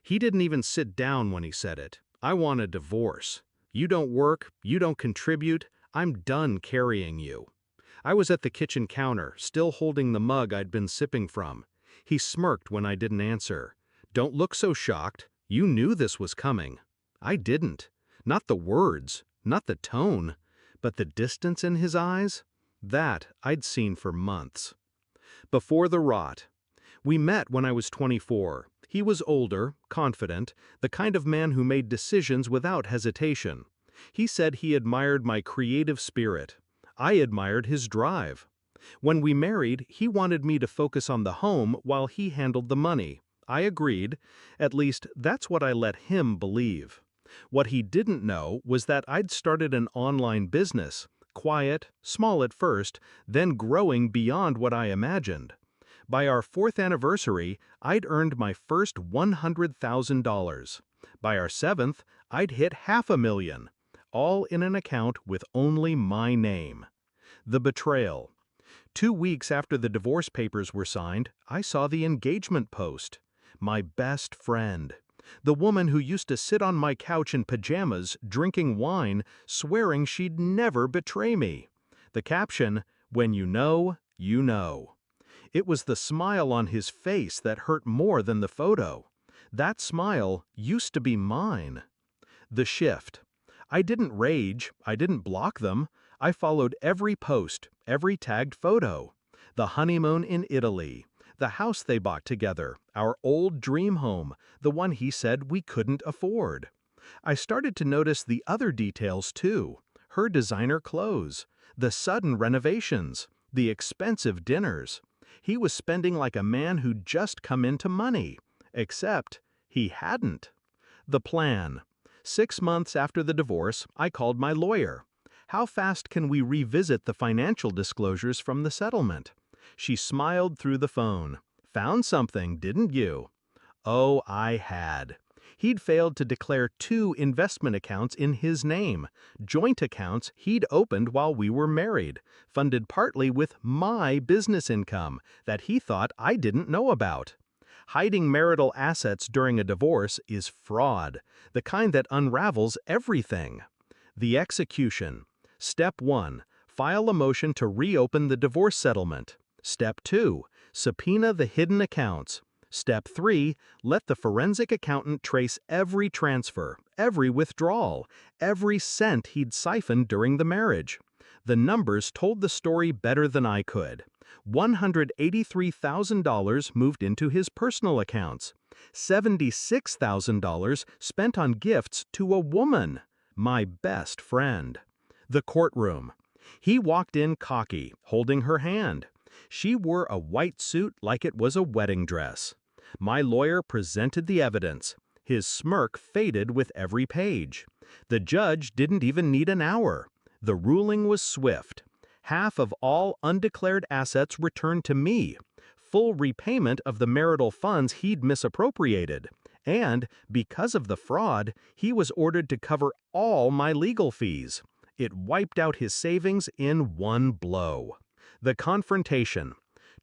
He didn't even sit down when he said it. I want a divorce. You don't work, you don't contribute, I'm done carrying you. I was at the kitchen counter, still holding the mug I'd been sipping from. He smirked when I didn't answer. Don't look so shocked. You knew this was coming. I didn't. Not the words, not the tone, but the distance in his eyes? That I'd seen for months. Before the rot. We met when I was 24. He was older, confident, the kind of man who made decisions without hesitation. He said he admired my creative spirit. I admired his drive. When we married, he wanted me to focus on the home while he handled the money. I agreed. At least, that's what I let him believe. What he didn't know was that I'd started an online business, quiet, small at first, then growing beyond what I imagined. By our 4th anniversary, I'd earned my first $100,000. By our 7th, I'd hit $500,000, all in an account with only my name. The betrayal. 2 weeks after the divorce papers were signed, I saw the engagement post. My best friend. The woman who used to sit on my couch in pajamas, drinking wine, swearing she'd never betray me. The caption, "When you know, you know." It was the smile on his face that hurt more than the photo. That smile used to be mine. The shift. I didn't rage, I didn't block them. I followed every post, every tagged photo. The honeymoon in Italy, the house they bought together, our old dream home, the one he said we couldn't afford. I started to notice the other details too. Her designer clothes, the sudden renovations, the expensive dinners. He was spending like a man who'd just come into money. Except he hadn't. The plan. 6 months after the divorce, I called my lawyer. How fast can we revisit the financial disclosures from the settlement? She smiled through the phone. Found something, didn't you? Oh, I had. He'd failed to declare 2 investment accounts in his name, joint accounts he'd opened while we were married, funded partly with my business income that he thought I didn't know about. Hiding marital assets during a divorce is fraud, the kind that unravels everything. The execution. Step 1. File a motion to reopen the divorce settlement. Step 2. Subpoena the hidden accounts. Step 3. Let the forensic accountant trace every transfer, every withdrawal, every cent he'd siphoned during the marriage. The numbers told the story better than I could. $183,000 moved into his personal accounts. $76,000 spent on gifts to a woman, my best friend. The courtroom. He walked in cocky, holding her hand. She wore a white suit like it was a wedding dress. My lawyer presented the evidence. His smirk faded with every page. The judge didn't even need an hour. The ruling was swift. Half of all undeclared assets returned to me, full repayment of the marital funds he'd misappropriated, and, because of the fraud, he was ordered to cover all my legal fees. It wiped out his savings in one blow. The confrontation.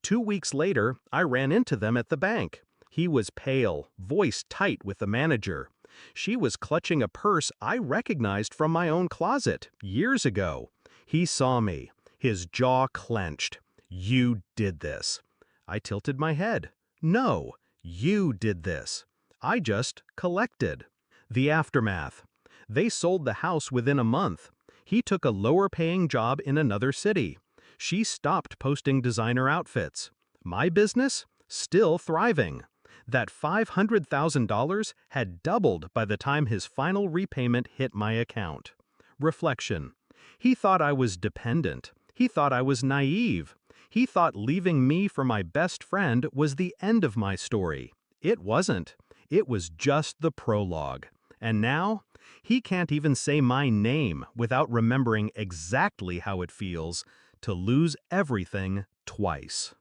2 weeks later, I ran into them at the bank. He was pale, voice tight with the manager. She was clutching a purse I recognized from my own closet years ago. He saw me. His jaw clenched. You did this. I tilted my head. No, you did this. I just collected. The aftermath. They sold the house within a month. He took a lower-paying job in another city. She stopped posting designer outfits. My business? Still thriving. That $500,000 had doubled by the time his final repayment hit my account. Reflection. He thought I was dependent. He thought I was naive. He thought leaving me for my best friend was the end of my story. It wasn't. It was just the prologue. And now, he can't even say my name without remembering exactly how it feels to lose everything twice.